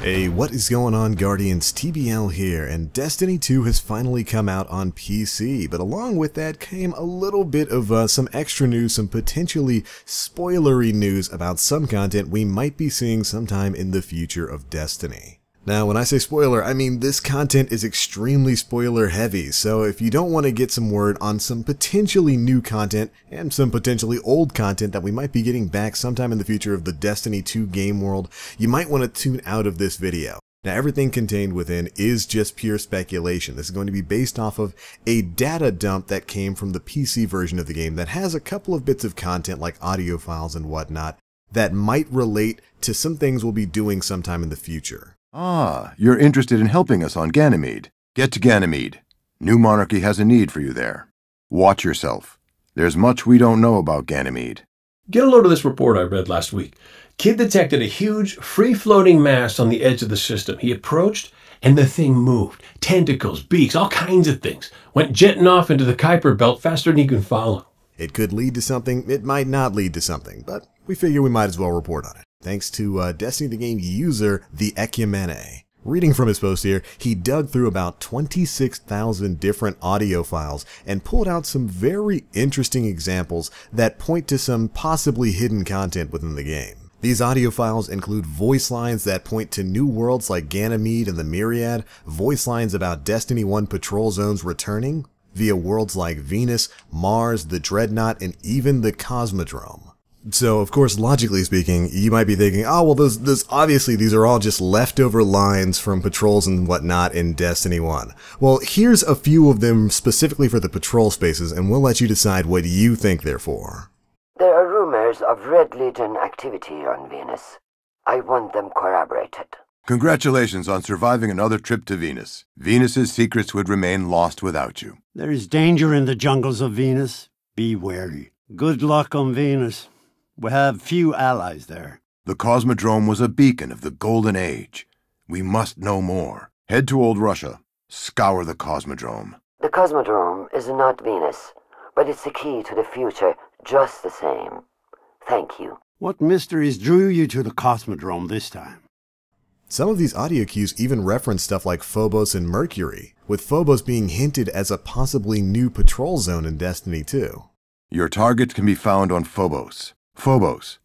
Hey, what is going on, Guardians? TBL here, and Destiny 2 has finally come out on PC, but along with that came a little bit of some extra news, some potentially spoilery news about some content we might be seeing sometime in the future of Destiny. Now, when I say spoiler, I mean this content is extremely spoiler heavy, so if you don't want to get some word on some potentially new content and some potentially old content that we might be getting back sometime in the future of the Destiny 2 game world, you might want to tune out of this video. Now, everything contained within is just pure speculation. This is going to be based off of a data dump that came from the PC version of the game that has a couple of bits of content like audio files and whatnot that might relate to some things we'll be doing sometime in the future. Ah, you're interested in helping us on Ganymede. Get to Ganymede. New Monarchy has a need for you there. Watch yourself. There's much we don't know about Ganymede. Get a load of this report I read last week. Kid detected a huge, free-floating mass on the edge of the system. He approached, and the thing moved. Tentacles, beaks, all kinds of things. Went jetting off into the Kuiper Belt faster than he could follow. It could lead to something, it might not lead to something, but we figure we might as well report on it. Thanks to Destiny the Game user, the Ecumene. Reading from his post here, he dug through about 26,000 different audio files and pulled out some very interesting examples that point to some possibly hidden content within the game. These audio files include voice lines that point to new worlds like Ganymede and the Myriad, voice lines about Destiny 1 patrol zones returning, via worlds like Venus, Mars, the Dreadnought, and even the Cosmodrome. So, of course, logically speaking, you might be thinking, oh, well, those obviously these are all just leftover lines from patrols and whatnot in Destiny 1. Well, here's a few of them specifically for the patrol spaces, and we'll let you decide what you think they're for. There are rumors of Red Legion activity on Venus. I want them corroborated. Congratulations on surviving another trip to Venus. Venus's secrets would remain lost without you. There is danger in the jungles of Venus. Be wary. Good luck on Venus. We have few allies there. The Cosmodrome was a beacon of the Golden Age. We must know more. Head to Old Russia. Scour the Cosmodrome. The Cosmodrome is not Venus, but it's the key to the future just the same. Thank you. What mysteries drew you to the Cosmodrome this time? Some of these audio cues even reference stuff like Phobos and Mercury, with Phobos being hinted as a possibly new patrol zone in Destiny 2. Your target can be found on Phobos. Phobos,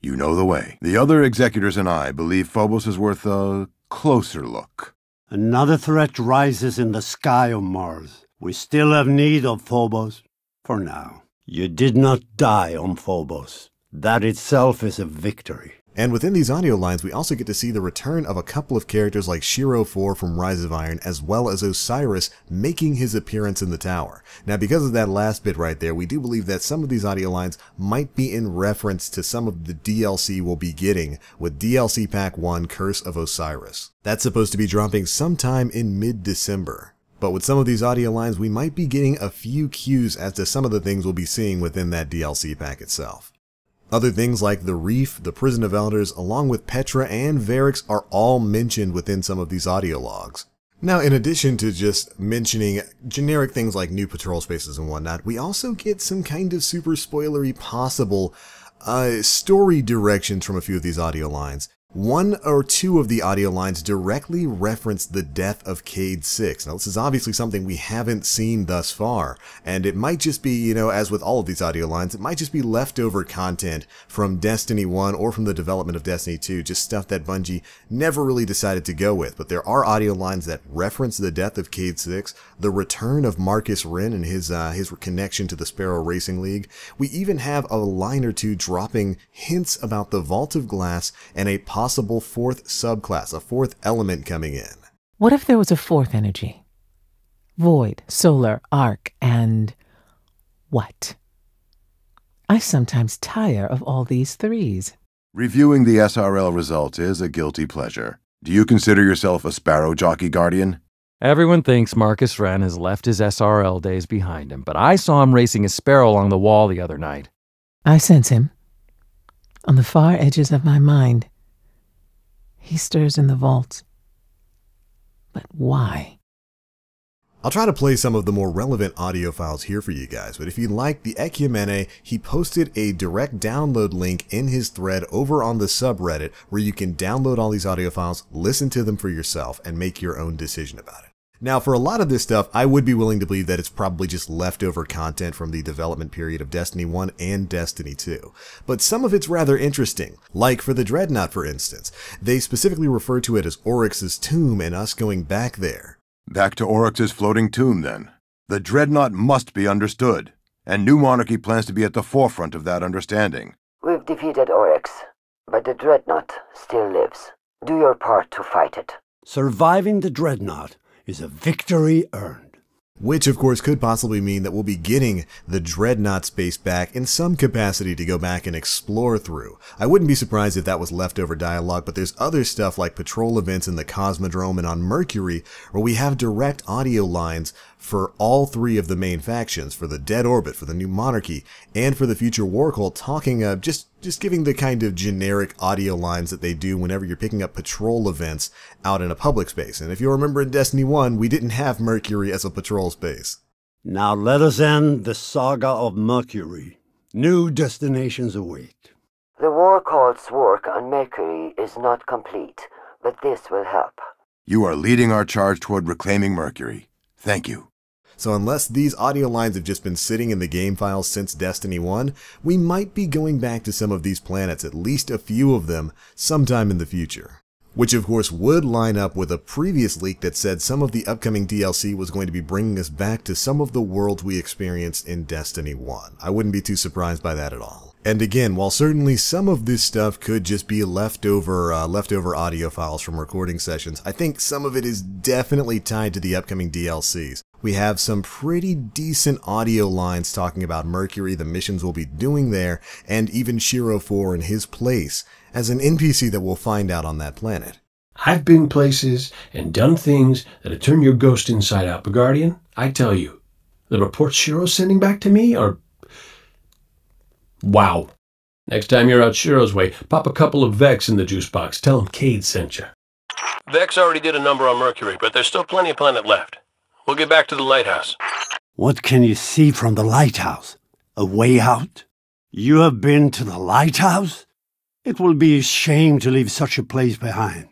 you know the way. The other executors and I believe Phobos is worth a closer look. Another threat rises in the sky of Mars. We still have need of Phobos, for now. You did not die on Phobos. That itself is a victory. And within these audio lines, we also get to see the return of a couple of characters like Shiro 4 from Rise of Iron, as well as Osiris making his appearance in the tower. Now, because of that last bit right there, we do believe that some of these audio lines might be in reference to some of the DLC we'll be getting with DLC Pack 1 Curse of Osiris. That's supposed to be dropping sometime in mid-December. But with some of these audio lines, we might be getting a few cues as to some of the things we'll be seeing within that DLC pack itself. Other things like the Reef, the Prison of Elders, along with Petra and Variks are all mentioned within some of these audio logs. Now, in addition to just mentioning generic things like new patrol spaces and whatnot, we also get some kind of super spoilery possible story directions from a few of these audio lines. One or two of the audio lines directly reference the death of Cayde 6. Now, this is obviously something we haven't seen thus far, and it might just be, you know, as with all of these audio lines, it might just be leftover content from Destiny 1 or from the development of Destiny 2, just stuff that Bungie never really decided to go with. But there are audio lines that reference the death of Cayde 6, the return of Marcus Wren and his connection to the Sparrow Racing League. We even have a line or two dropping hints about the Vault of Glass and a possible fourth subclass, a fourth element coming in. What if there was a fourth energy? Void, solar, arc, and what? I sometimes tire of all these threes. Reviewing the SRL results is a guilty pleasure. Do you consider yourself a Sparrow Jockey Guardian? Everyone thinks Marcus Wren has left his SRL days behind him, but I saw him racing a Sparrow along the wall the other night. I sense him. On the far edges of my mind. He stirs in the vaults. But why? I'll try to play some of the more relevant audio files here for you guys, but if you like the Ekyemene, he posted a direct download link in his thread over on the subreddit where you can download all these audio files, listen to them for yourself, and make your own decision about it. Now, for a lot of this stuff, I would be willing to believe that it's probably just leftover content from the development period of Destiny 1 and Destiny 2. But some of it's rather interesting. Like for the Dreadnought, for instance. They specifically refer to it as Oryx's tomb and us going back there. Back to Oryx's floating tomb, then. The Dreadnought must be understood, and New Monarchy plans to be at the forefront of that understanding. We've defeated Oryx, but the Dreadnought still lives. Do your part to fight it. Surviving the Dreadnought is a victory earned. Which, of course, could possibly mean that we'll be getting the Dreadnought space back in some capacity to go back and explore through. I wouldn't be surprised if that was leftover dialogue, but there's other stuff like patrol events in the Cosmodrome and on Mercury, where we have direct audio lines for all three of the main factions, for the Dead Orbit, for the New Monarchy, and for the Future War Cult, talking just giving the kind of generic audio lines that they do whenever you're picking up patrol events out in a public space. And if you remember in Destiny 1, we didn't have Mercury as a patrol space. Now let us end the saga of Mercury. New destinations await. The War Cult's work on Mercury is not complete, but this will help. You are leading our charge toward reclaiming Mercury. Thank you. So unless these audio lines have just been sitting in the game files since Destiny 1, we might be going back to some of these planets, at least a few of them, sometime in the future. Which of course would line up with a previous leak that said some of the upcoming DLC was going to be bringing us back to some of the worlds we experienced in Destiny 1. I wouldn't be too surprised by that at all. And again, while certainly some of this stuff could just be leftover audio files from recording sessions, I think some of it is definitely tied to the upcoming DLCs. We have some pretty decent audio lines talking about Mercury, the missions we'll be doing there, and even Shiro 4 in his place as an NPC that we'll find out on that planet. I've been places and done things that'll turn your ghost inside out. But Guardian, I tell you, the reports Shiro's sending back to me are... wow. Next time you're out Shiro's way, pop a couple of Vex in the juice box. Tell him Cade sent you. Vex already did a number on Mercury, but there's still plenty of planet left. We'll get back to the lighthouse. What can you see from the lighthouse? A way out? You have been to the lighthouse? It will be a shame to leave such a place behind.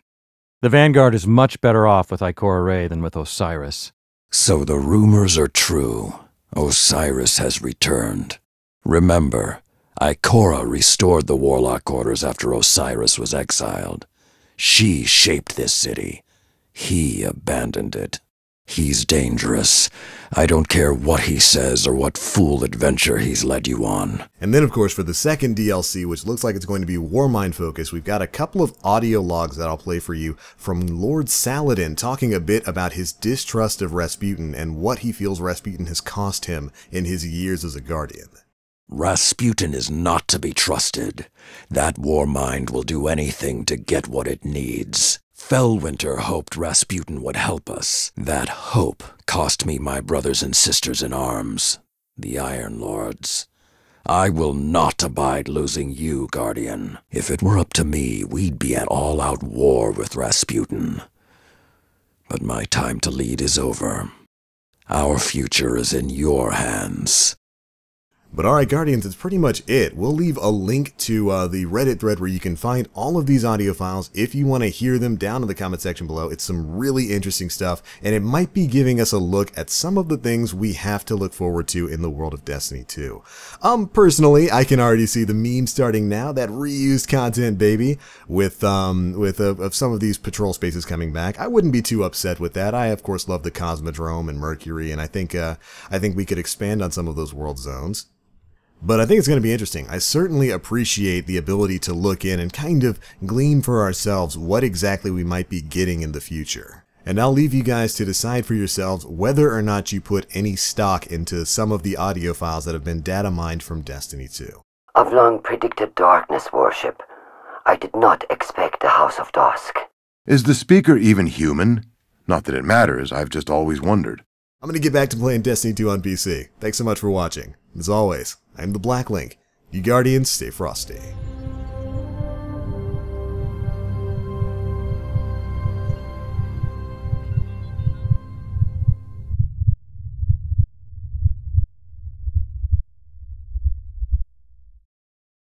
The Vanguard is much better off with Ikora Rey than with Osiris. So the rumors are true. Osiris has returned. Remember, Ikora restored the Warlock Quarters after Osiris was exiled. She shaped this city. He abandoned it. He's dangerous. I don't care what he says or what fool adventure he's led you on. And then, of course, for the second DLC, which looks like it's going to be Warmind focused, we've got a couple of audio logs that I'll play for you from Lord Saladin talking a bit about his distrust of Rasputin and what he feels Rasputin has cost him in his years as a Guardian. Rasputin is not to be trusted. That Warmind will do anything to get what it needs. Fellwinter hoped Rasputin would help us. That hope cost me my brothers and sisters in arms, the Iron Lords. I will not abide losing you, Guardian. If it were up to me, we'd be at all-out war with Rasputin. But my time to lead is over. Our future is in your hands. But alright Guardians, that's pretty much it. We'll leave a link to the Reddit thread where you can find all of these audio files if you want to hear them down in the comment section below. It's some really interesting stuff, and it might be giving us a look at some of the things we have to look forward to in the world of Destiny 2. Personally, I can already see the meme starting now, that reused content, baby, with some of these patrol spaces coming back. I wouldn't be too upset with that. I, of course, love the Cosmodrome and Mercury, and I think we could expand on some of those world zones. But I think it's going to be interesting. I certainly appreciate the ability to look in and kind of glean for ourselves what exactly we might be getting in the future. And I'll leave you guys to decide for yourselves whether or not you put any stock into some of the audio files that have been data mined from Destiny 2. I've long predicted darkness worship. I did not expect the House of Dusk. Is the speaker even human? Not that it matters, I've just always wondered. I'm going to get back to playing Destiny 2 on PC. Thanks so much for watching. As always, I'm the Black Link. You Guardians, stay frosty.